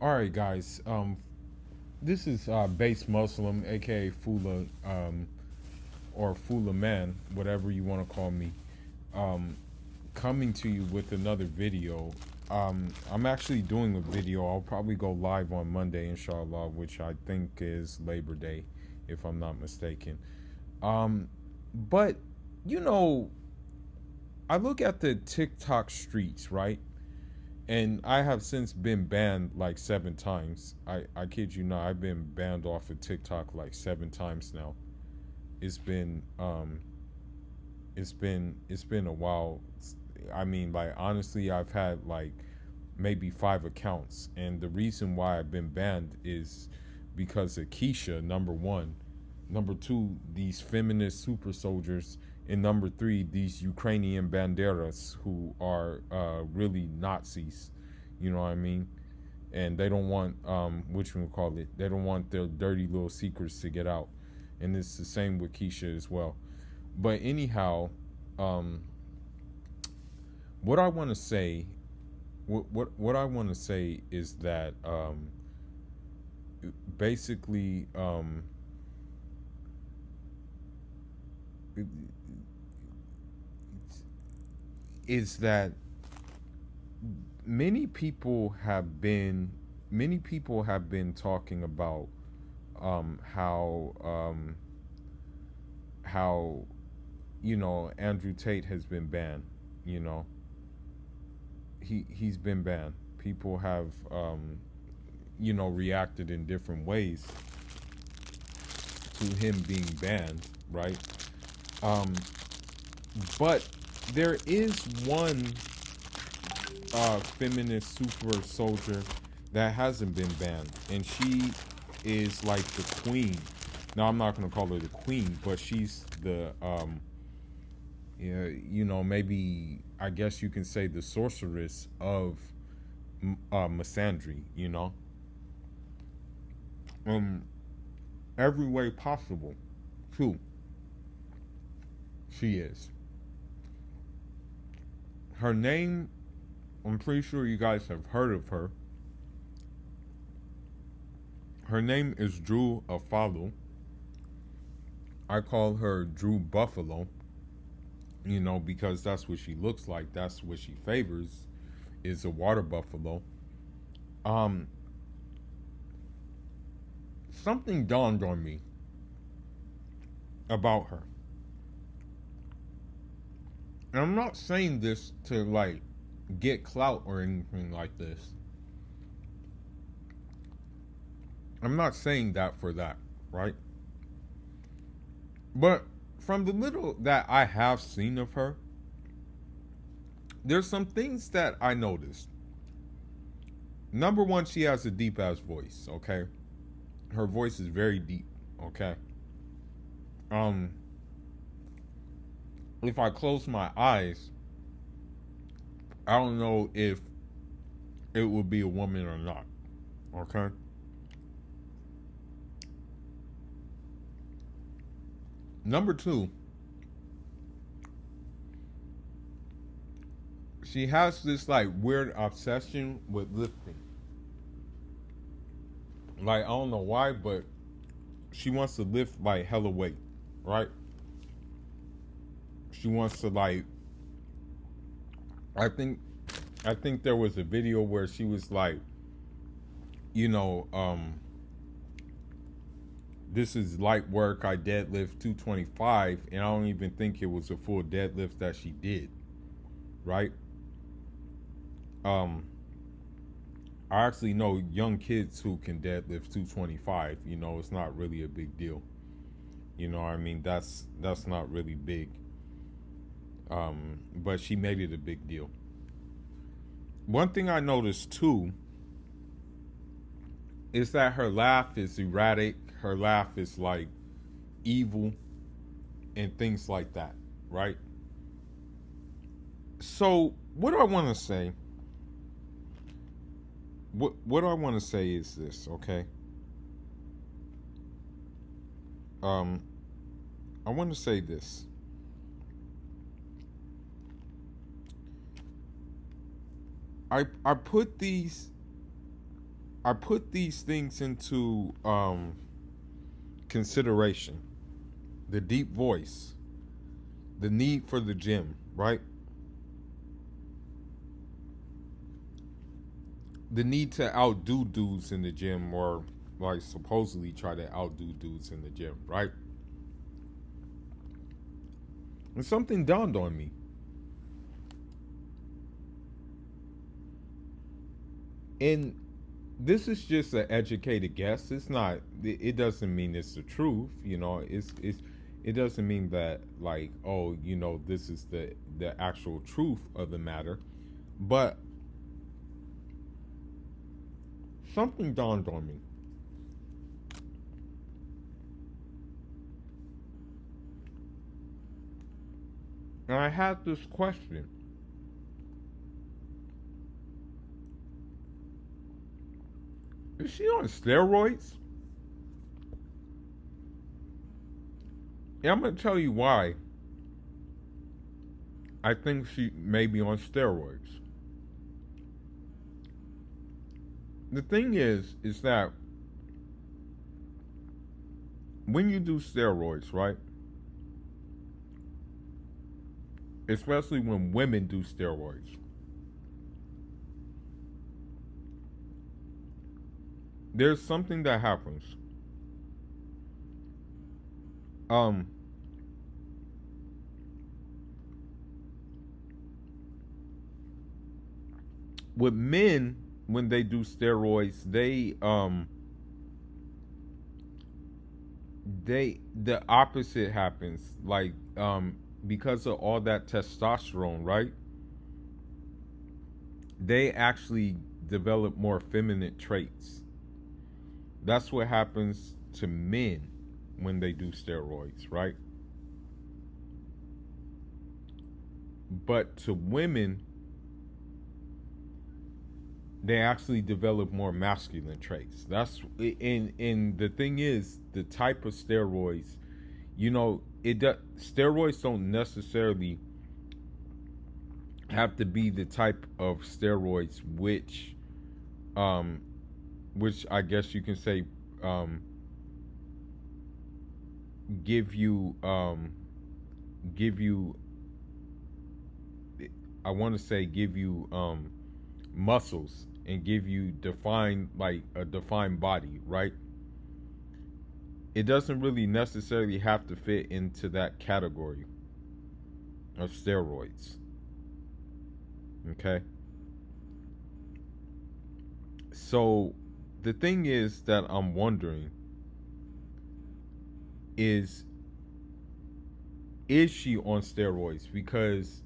All right, guys. This is Base Muslim, aka Fula, or Fula Man, whatever you want to call me. Um, Coming to you with another video. I'm actually doing a video. I'll probably go live on Monday, inshallah, which I think is Labor Day, if I'm not mistaken. Um, but you know, I look at the TikTok streets, right? And I have since been banned like 7 times. I kid you not, I've been banned off of TikTok like 7 times now. It's been it's been a while. I mean, like honestly, I've had like maybe 5 accounts, and the reason why I've been banned is because of Keisha, number one, number two, these feminist super soldiers, and number three, these Ukrainian banderas who are really Nazis. You know what I mean? And they don't want which one call it. They don't want their dirty little secrets to get out, and it's the same with Keisha as well. But anyhow, um, what I want to say, what I want to say is that basically is that many people have been many people have been talking about how Andrew Tate has been banned. You know, he's been banned. People have reacted in different ways to him being banned, right? Um, but there is one feminist super soldier that hasn't been banned, and she is like the queen. Now I'm not gonna call her the queen, but she's the yeah, maybe I guess you can say the sorceress of misandry. Um, every way possible, too. She is. Her name, I'm pretty sure you guys have heard of her. Her name is Drew Afualo. I call her Drew Buffalo, because that's what she looks like. That's what she favors, is a water buffalo. Um, Something dawned on me about her. And I'm not saying this to like get clout or anything like this. I'm not saying that for that, right? But from the little that I have seen of her, there's some things that I noticed. Number one, she has a deep ass voice, okay? Her voice is very deep, okay? Um, if I close my eyes, I don't know if it would be a woman or not, okay? Number two, she has this like weird obsession with lifting. Like I don't know why, but she wants to lift like hella weight, right? She wants to like I think I think there was a video where she was like, you know, this is light work. I deadlift 225, and I don't even think it was a full deadlift that she did, right? Um, I actually know young kids who can deadlift 225. It's not really a big deal. I mean, that's not really big. But she made it a big deal. One thing I noticed too is that her laugh is erratic. Her laugh is like evil and things like that, right? So what do I want to say? What I want to say is this, okay? Um, I want to say this. I put these I put these things into consideration. The deep voice, the need for the gym, right? The need to outdo dudes in the gym, or like supposedly try to outdo dudes in the gym, right? And something dawned on me. And this is just an educated guess. It's not. It doesn't mean it's the truth. It doesn't mean that like, oh, this is the actual truth of the matter. But something dawned on me. And I had this question. Is she on steroids? And I'm going to tell you why I think she may be on steroids. The thing is that when you do steroids, right? Especially when women do steroids, there's something that happens. Um, with men, when they do steroids, the opposite happens. Like, because of all that testosterone, right? They actually develop more feminine traits. That's what happens to men when they do steroids, right? But to women, they actually develop more masculine traits. That's and the thing is, the type of steroids, steroids don't necessarily have to be the type of steroids which I guess you can say give you I want to say give you muscles and give you a defined body, right? It doesn't really necessarily have to fit into that category of steroids. Okay? So the thing is that I'm wondering is she on steroids? Because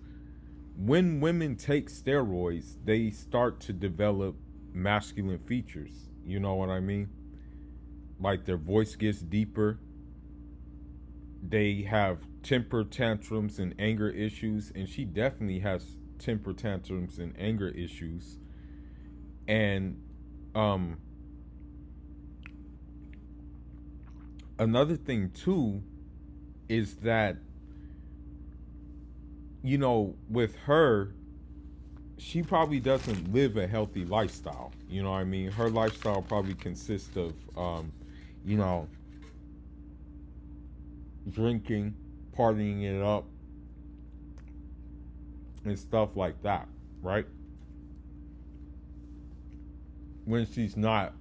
when women take steroids, they start to develop masculine features. You know what I mean? Like their voice gets deeper. They have temper tantrums and anger issues, and she definitely has temper tantrums and anger issues. And another thing too is that with her, she probably doesn't live a healthy lifestyle. You know what I mean? Her lifestyle probably consists of drinking, partying it up, and stuff like that, right? When she's not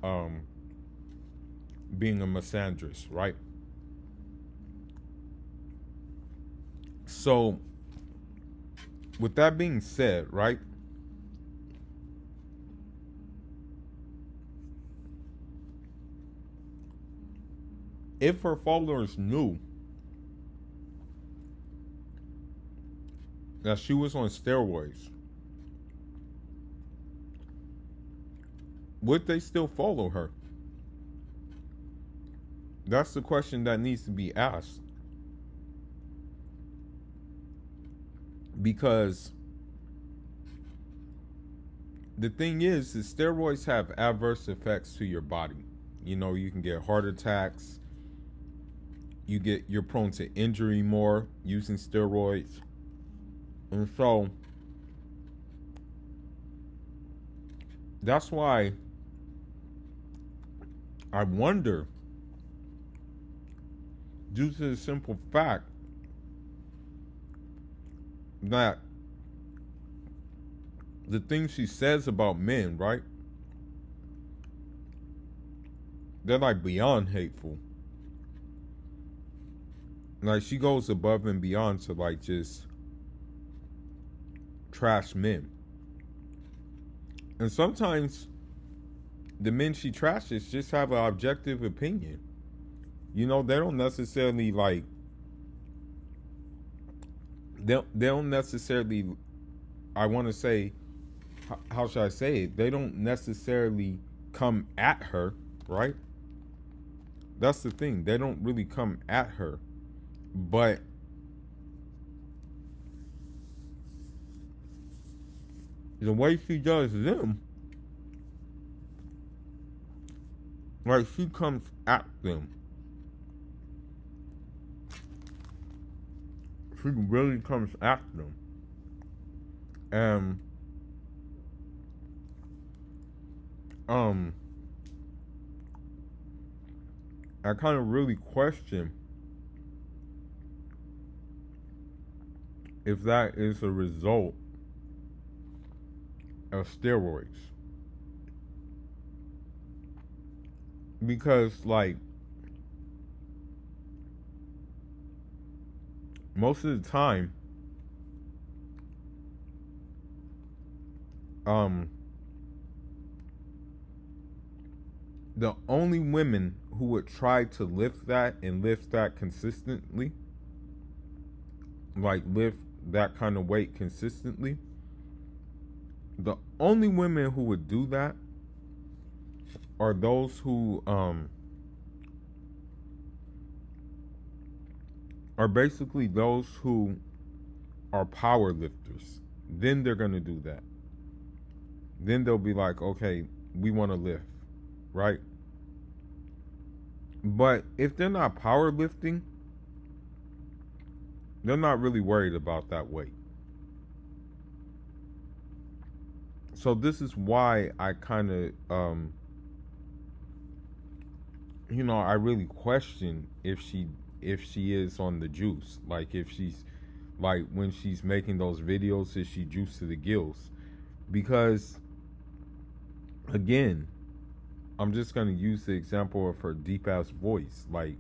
being a misandrist, right? So, with that being said, right? If her followers knew that she was on steroids, would they still follow her? That's the question that needs to be asked. Because the thing is steroids have adverse effects to your body. You can get heart attacks. You're prone to injury more using steroids. And so that's why I wonder, due to the simple fact that the things she says about men, right? They're like beyond hateful. Like she goes above and beyond to like just trash men. And sometimes the men she trashes just have an objective opinion. You know, they don't necessarily like they don't necessarily, I want to say, how should I say it? They don't necessarily come at her, right? That's the thing. They don't really come at her. But the way she does them, like she comes at them. She really comes at them. And I kind of really question if that is a result of steroids. Because like most of the time, the only women who would try to lift that and lift that consistently, like lift that kind of weight consistently, the only women who would do that are those who are basically those who are power lifters. Then they're gonna do that. Then they'll be like, okay, we want to lift, right? But if they're not powerlifting, they're not really worried about that weight. So this is why I kind of, I really question if she is on the juice. Like if she's like when she's making those videos, is she juiced to the gills? Because again, I'm just gonna use the example of her deep ass voice. Like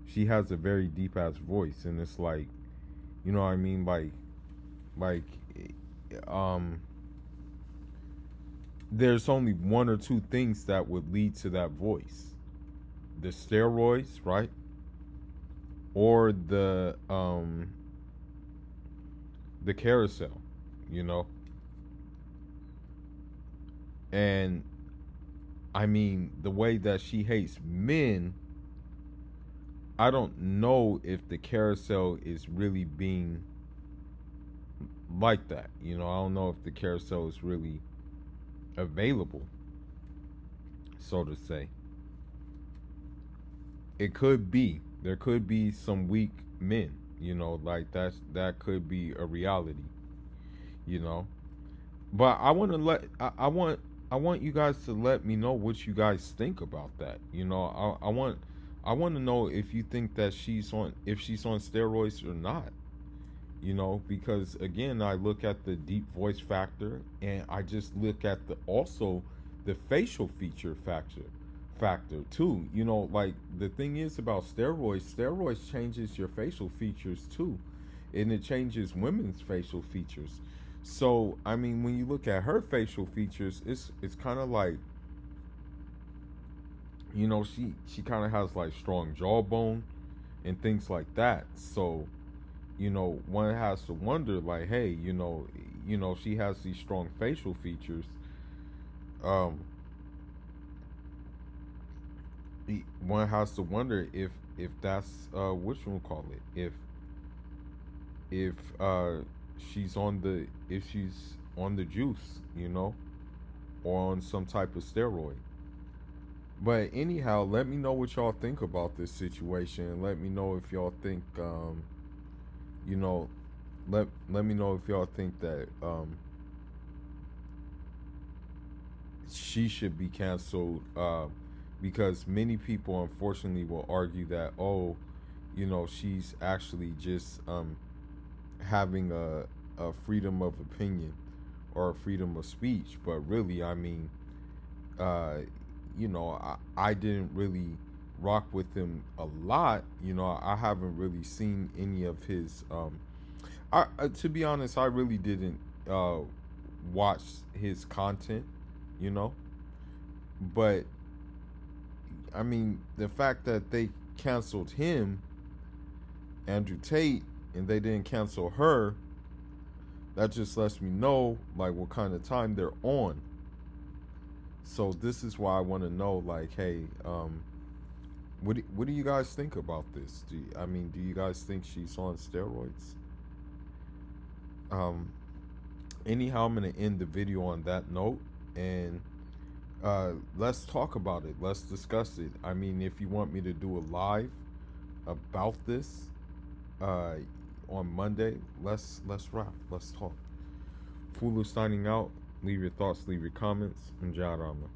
she has a very deep ass voice, and it's like, you know what I mean? Like, there's only one or two things that would lead to that voice: the steroids, right, or the carousel, you know. And I mean, the way that she hates men, I don't know if the carousel is really being like that. You know, I don't know if the carousel is really available, so to say. It could be. There could be some weak men, you know, like that could be a reality, you know. But I want you guys to let me know what you guys think about that. You know, I want to know if you think that she's on steroids or not. You know, because again, I look at the deep voice factor, and I just look at the facial feature factor too. You know, like the thing is about steroids changes your facial features too, and it changes women's facial features. So I mean, when you look at her facial features, it's kind of like, you know, she kind of has like strong jawbone and things like that. So you know, one has to wonder like, hey, she has these strong facial features. Um, One has to wonder if that's what you call it, if she's on the juice, you know, or on some type of steroid. But anyhow, let me know what y'all think about this situation. Let me know if y'all think, you know, let me know if y'all think that she should be canceled because many people unfortunately will argue that, oh, she's actually just having a freedom of opinion or a freedom of speech. But really, I mean, uh, I didn't really rock with him a lot. I haven't really seen any of his. To be honest, I really didn't watch his content. You know, but I mean, the fact that they canceled him, Andrew Tate, and they didn't cancel her, that just lets me know like what kind of time they're on. So this is why I want to know, like, hey, what do you guys think about this? Do you guys think she's on steroids? Um, Anyhow, I'm gonna end the video on that note, and let's talk about it. Let's discuss it. I mean, if you want me to do a live about this uh, on Monday, let's rap. Let's talk. Fulu signing out. Leave your thoughts. Leave your comments. And Jarama.